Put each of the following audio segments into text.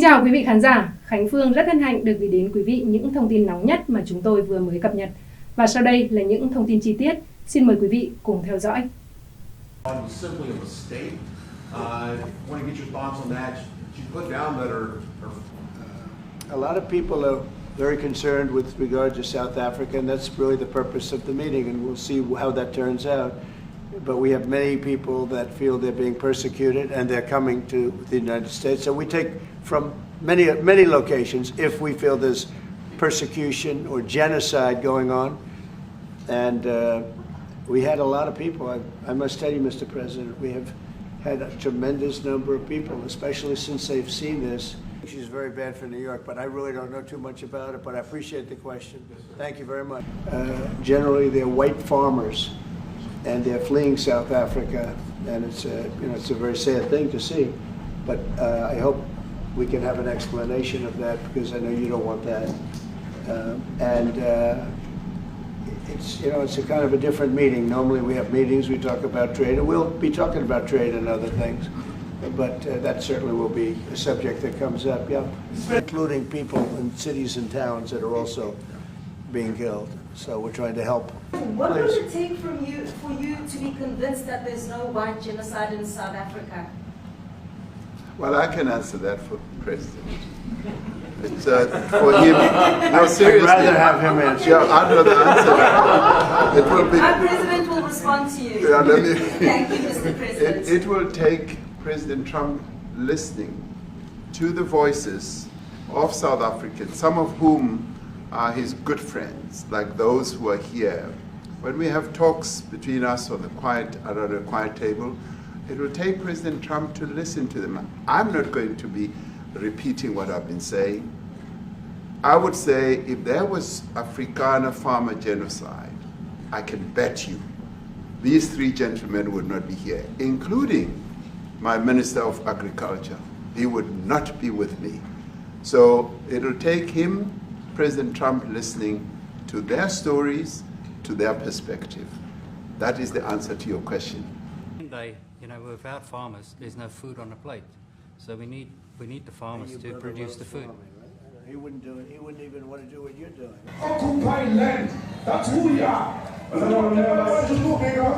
chào quý vị khán giả, Khánh Phương rất hân hạnh được gửi đến quý vị những thông tin nóng nhất mà chúng tôi vừa mới cập nhật. Và sau đây là những thông tin chi tiết, xin mời quý vị cùng theo dõi. A lot of people are very concerned with regard to South Africa, and that's really the purpose of the meeting, and we'll see how that turns out. But we have many people that feel they're being persecuted, and they're coming to the United States. So we take from many locations if we feel there's persecution or genocide going on. And we had a lot of people. I must tell you, Mr. President, we have had a tremendous number of people, especially since they've seen this. She's very bad for New York, but I really don't know too much about it, but I appreciate the question. Thank you very much. Generally, they're white farmers, and they're fleeing South Africa, and it's a very sad thing to see. But I hope we can have an explanation of that, because I know you don't want that. It's a kind of a different meeting. Normally we have meetings, we talk about trade, and we'll be talking about trade and other things. But that certainly will be a subject that comes up, yeah. Including people in cities and towns that are also being killed. So we're trying to help. What would it take for you to be convinced that there's no white genocide in South Africa? Well, I can answer that for the President. It's for him. No, seriously. I'd rather have him answer. Yeah, I'd rather answer that. It will be. Our President will respond to you. Yeah, let me, Thank you, Mr. President. It will take President Trump listening to the voices of South Africans, some of whom are his good friends, like those who are here. When we have talks between us around a quiet table, it will take President Trump to listen to them. I'm not going to be repeating what I've been saying. I would say if there was Afrikaner farmer genocide, I can bet you these three gentlemen would not be here, including my Minister of Agriculture. He would not be with me. So it'll take him, President Trump, listening to their stories, to their perspective. That is the answer to your question. Without farmers, there's no food on the plate. So we need the farmers to produce the food. Farming, right? He wouldn't do it. He wouldn't even want to do what you're doing. Occupy land. That's who we are. How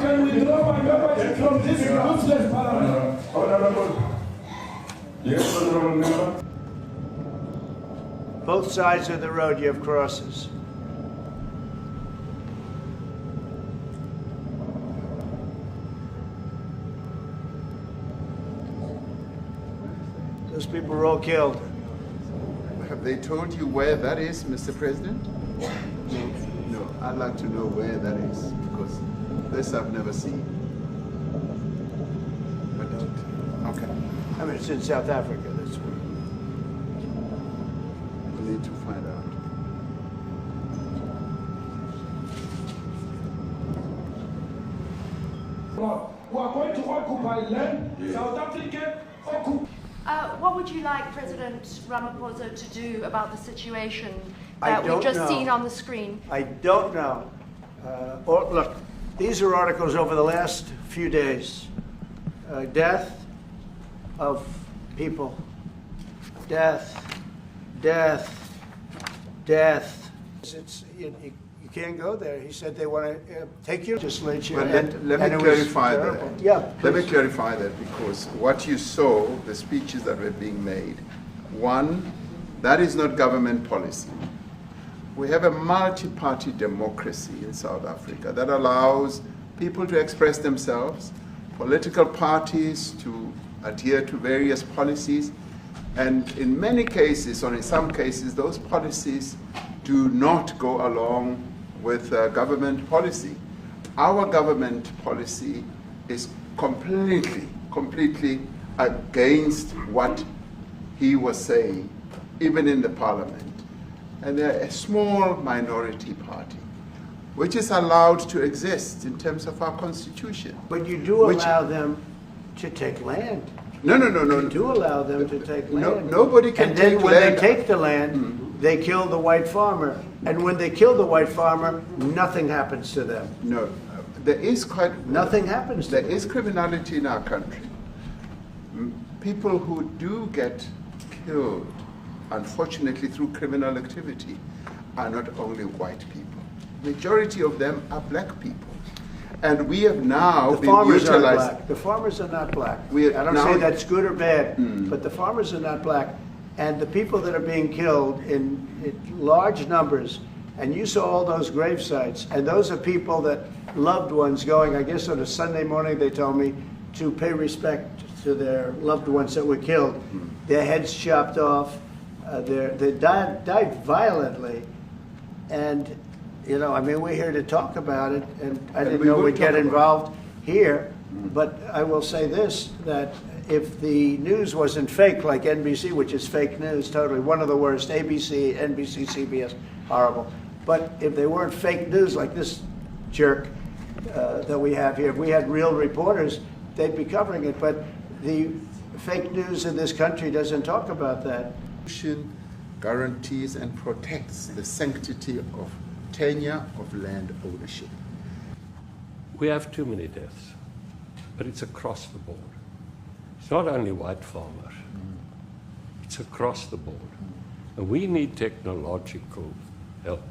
can we draw my membership from this useless parliament? Yes, honorable member. Both sides of the road, you have crosses. Those people were all killed. Have they told you where that is, Mr. President? No. I'd like to know where that is, because this I've never seen. I don't. Okay. I mean, it's in South Africa. That's where. We need to find out. We are going to occupy land. South Africa occupy. What would you like President Ramaphosa to do about the situation I that we've don't just know. seen on the screen? I don't know. Look, these are articles over the last few days. Death of people. Death. You can't go there. He said they want to take your legislature. Well, let me clarify that. Yeah, let me clarify that, because what you saw, the speeches that were being made, one, that is not government policy. We have a multi-party democracy in South Africa that allows people to express themselves, political parties to adhere to various policies, and in many cases, or in some cases, those policies do not go along with government policy. Our government policy is completely against what he was saying, even in the parliament. And they're a small minority party, which is allowed to exist in terms of our constitution. But you do allow them to take land. No. You do allow them to take land. Nobody can take land. And then when they take the land, they kill the white farmer. And when they kill the white farmer, nothing happens to them. No, there is nothing happens to them. There is criminality in our country. People who do get killed unfortunately through criminal activity, are not only white people. Majority of them are black people. And we have now The been farmers are utilized. black. The farmers are not black. We I don't now- say that's good or bad, but the farmers are not black. And the people that are being killed in large numbers, and you saw all those grave sites, and those are people that loved ones going, I guess on a Sunday morning, they told me, to pay respect to their loved ones that were killed. Their heads chopped off. They died violently. And, you know, I mean, we're here to talk about it, and I didn't know we'd get involved here. But I will say this, that if the news wasn't fake, like NBC, which is fake news, totally, one of the worst, ABC, NBC, CBS, horrible. But if they weren't fake news like this jerk that we have here, if we had real reporters, they'd be covering it. But the fake news in this country doesn't talk about that. Constitution guarantees and protects the sanctity of tenure of land ownership. We have too many deaths, but it's across the board. It's not only white farmers, it's across the board. And we need technological help.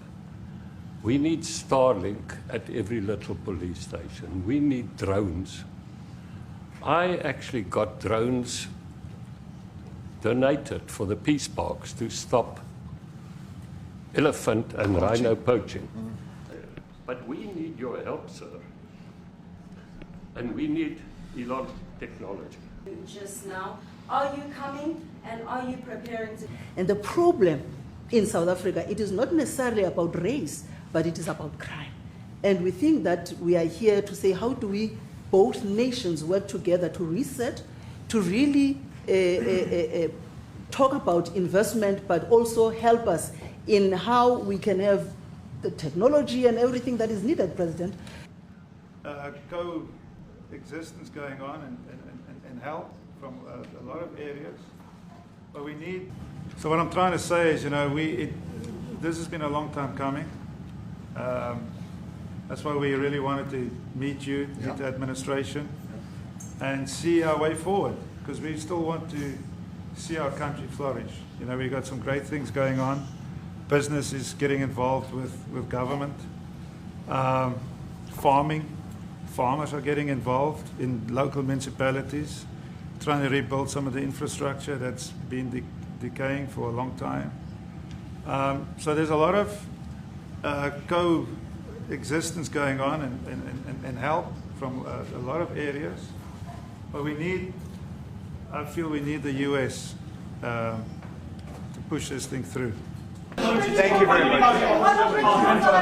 We need Starlink at every little police station. We need drones. I actually got drones donated for the peace parks to stop elephant and rhino poaching. But we need your help, sir. And we need Elon technology. Just now, are you coming and are you preparing to? And the problem in South Africa, it is not necessarily about race, but it is about crime. And we think that we are here to say, how do we, both nations, work together to reset, to really talk about investment, but also help us in how we can have the technology and everything that is needed, President. Coexistence going on and help from a lot of areas. But we need, so what I'm trying to say is, you know, this has been a long time coming. That's why we really wanted to meet you, meet the administration, and see our way forward, because we still want to see our country flourish. You know, we've got some great things going on. Business is getting involved with government. Farmers are getting involved in local municipalities, trying to rebuild some of the infrastructure that's been decaying for a long time. So there's a lot of coexistence going on and help from a lot of areas. But I feel we need the US to push this thing through. Thank you very much.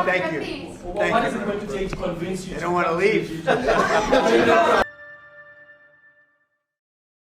Thank you. What is it going to take to convince you? They don't want to leave.